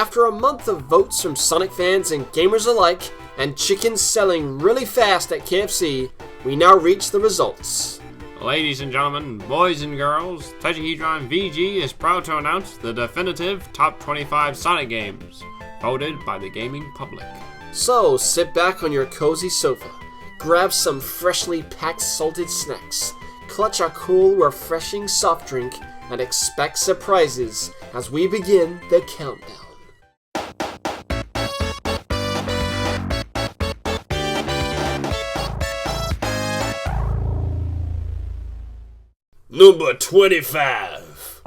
After a month of votes from Sonic fans and gamers alike, and chickens selling really fast at KFC, we now reach the results. Ladies and gentlemen, boys and girls, Hedgehog VG is proud to announce the definitive top 25 Sonic games, voted by the gaming public. So sit back on your cozy sofa, grab some freshly packed salted snacks, clutch a cool, refreshing soft drink, and expect surprises as we begin the countdown. Number 25.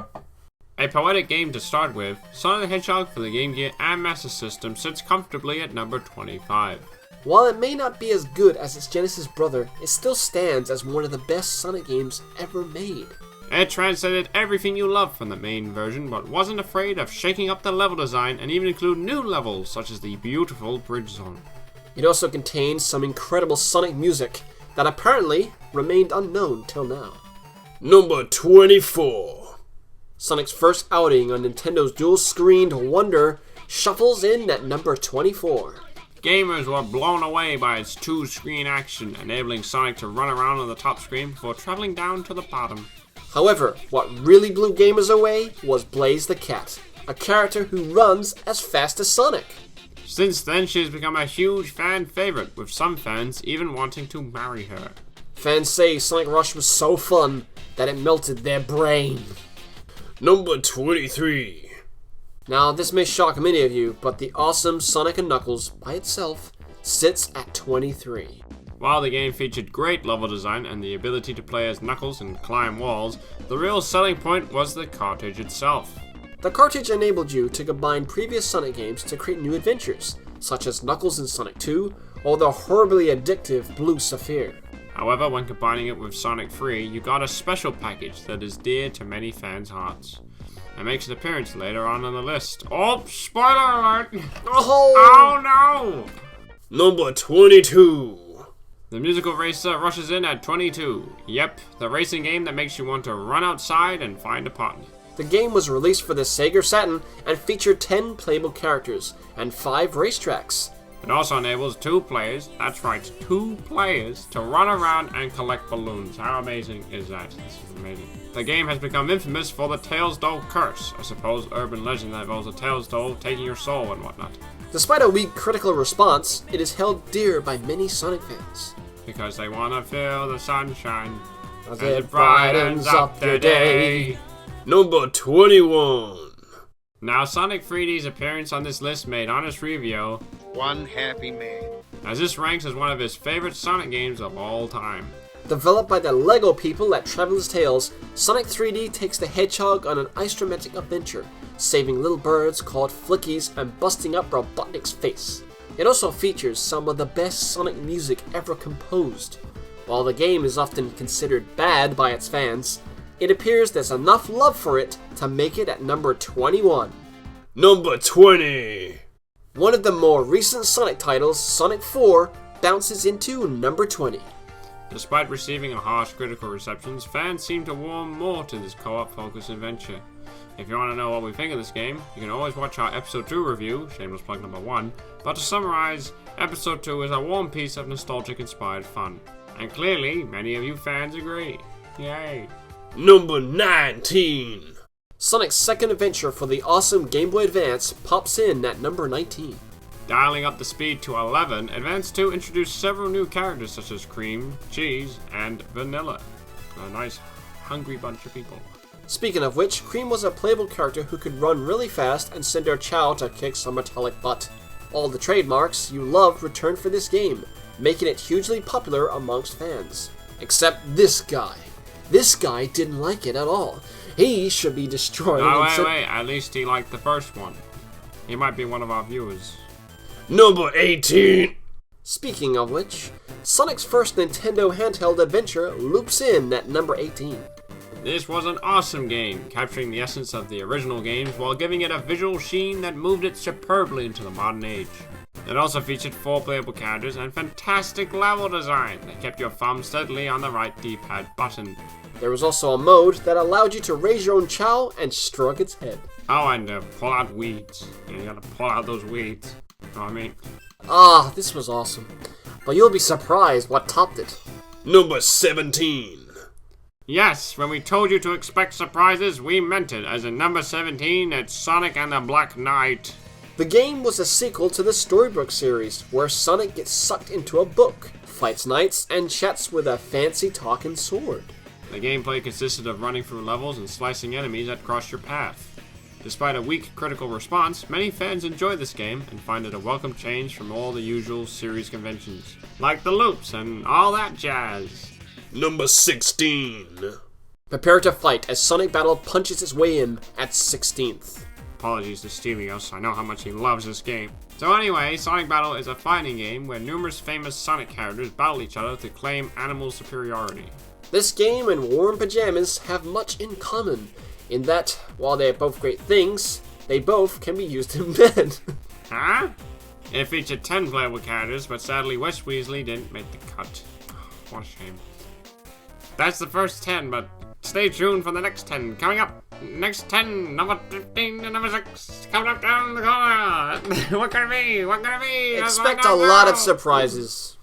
A poetic game to start with, Sonic the Hedgehog for the Game Gear and Master System sits comfortably at number 25. While it may not be as good as its Genesis brother, it still stands as one of the best Sonic games ever made. It translated everything you loved from the main version, but wasn't afraid of shaking up the level design and even include new levels such as the beautiful Bridge Zone. It also contains some incredible Sonic music that apparently remained unknown till now. Number 24. Sonic's first outing on Nintendo's dual-screened wonder shuffles in at number 24. Gamers were blown away by its two-screen action, enabling Sonic to run around on the top screen before traveling down to the bottom. However, what really blew gamers away was Blaze the Cat, a character who runs as fast as Sonic. Since then, she has become a huge fan favorite, with some fans even wanting to marry her. Fans say Sonic Rush was so fun that it melted their brain. Number 23. Now, this may shock many of you, but the awesome Sonic & Knuckles, by itself, sits at 23. While the game featured great level design and the ability to play as Knuckles and climb walls, the real selling point was the cartridge itself. The cartridge enabled you to combine previous Sonic games to create new adventures, such as Knuckles in Sonic 2, or the horribly addictive Blue Sapphire. However, when combining it with Sonic 3, you got a special package that is dear to many fans' hearts. It makes an appearance later on the list. Oh, spoiler alert! Oh no! Number 22. The musical racer rushes in at 22. Yep, the racing game that makes you want to run outside and find a partner. The game was released for the Sega Saturn and featured 10 playable characters and 5 racetracks. It also enables 2 players, that's right, 2 players, to run around and collect balloons. How amazing is that? This is amazing. The game has become infamous for the Tails Doll curse, a supposed urban legend that involves a Tails Doll taking your soul and whatnot. Despite a weak critical response, it is held dear by many Sonic fans. Because they want to feel the sunshine As it brightens up their day. Number 21. Now, Sonic 3D's appearance on this list made honest review. One happy man. As this ranks as one of his favorite Sonic games of all time. Developed by the LEGO people at Traveler's Tales, Sonic 3D takes the Hedgehog on an isometric adventure, saving little birds called Flickies and busting up Robotnik's face. It also features some of the best Sonic music ever composed. While the game is often considered bad by its fans, it appears there's enough love for it to make it at number 21. Number 20. One of the more recent Sonic titles, Sonic 4, bounces into number 20. Despite receiving a harsh critical receptions, fans seem to warm more to this co-op focused adventure. If you want to know what we think of this game, you can always watch our Episode 2 review, shameless plug number 1, but to summarize, Episode 2 is a warm piece of nostalgic inspired fun. And clearly, many of you fans agree. Yay! Number 19. Sonic's second adventure for the awesome Game Boy Advance pops in at number 19. Dialing up the speed to 11, Advance 2 introduced several new characters such as Cream, Cheese, and Vanilla. A nice, hungry bunch of people. Speaking of which, Cream was a playable character who could run really fast and send her chow to kick some metallic butt. All the trademarks you loved returned for this game, making it hugely popular amongst fans. Except this guy. This guy didn't like it at all. He should be destroyed. No, wait, at least he liked the first one. He might be one of our viewers. Number 18. Speaking of which, Sonic's first Nintendo handheld adventure loops in at number 18. This was an awesome game, capturing the essence of the original games while giving it a visual sheen that moved it superbly into the modern age. It also featured 4 playable characters and fantastic level design that kept your thumb steadily on the right D-pad button. There was also a mode that allowed you to raise your own chow and stroke its head. Oh, and pull out weeds. You gotta pull out those weeds. You know what I mean? Ah, this was awesome. But you'll be surprised what topped it. Number 17. Yes, when we told you to expect surprises, we meant it. As in number 17, it's Sonic and the Black Knight. The game was a sequel to the storybook series, where Sonic gets sucked into a book, fights knights, and chats with a fancy talking sword. The gameplay consisted of running through levels and slicing enemies that crossed your path. Despite a weak critical response, many fans enjoy this game and find it a welcome change from all the usual series conventions, like the loops and all that jazz. Number 16. Prepare to fight as Sonic Battle punches its way in at 16th. Apologies to Stelios, I know how much he loves this game. So anyway, Sonic Battle is a fighting game where numerous famous Sonic characters battle each other to claim animal superiority. This game and Warm Pajamas have much in common, in that, while they're both great things, they both can be used in bed. Huh? It featured 10 playable characters, but sadly Wes Weasley didn't make the cut. What a shame. That's the first 10, but stay tuned for the next 10. Coming up, next 10, number 15 and number 6, coming up down the corner. What could it be? What could it be? Expect a lot of surprises.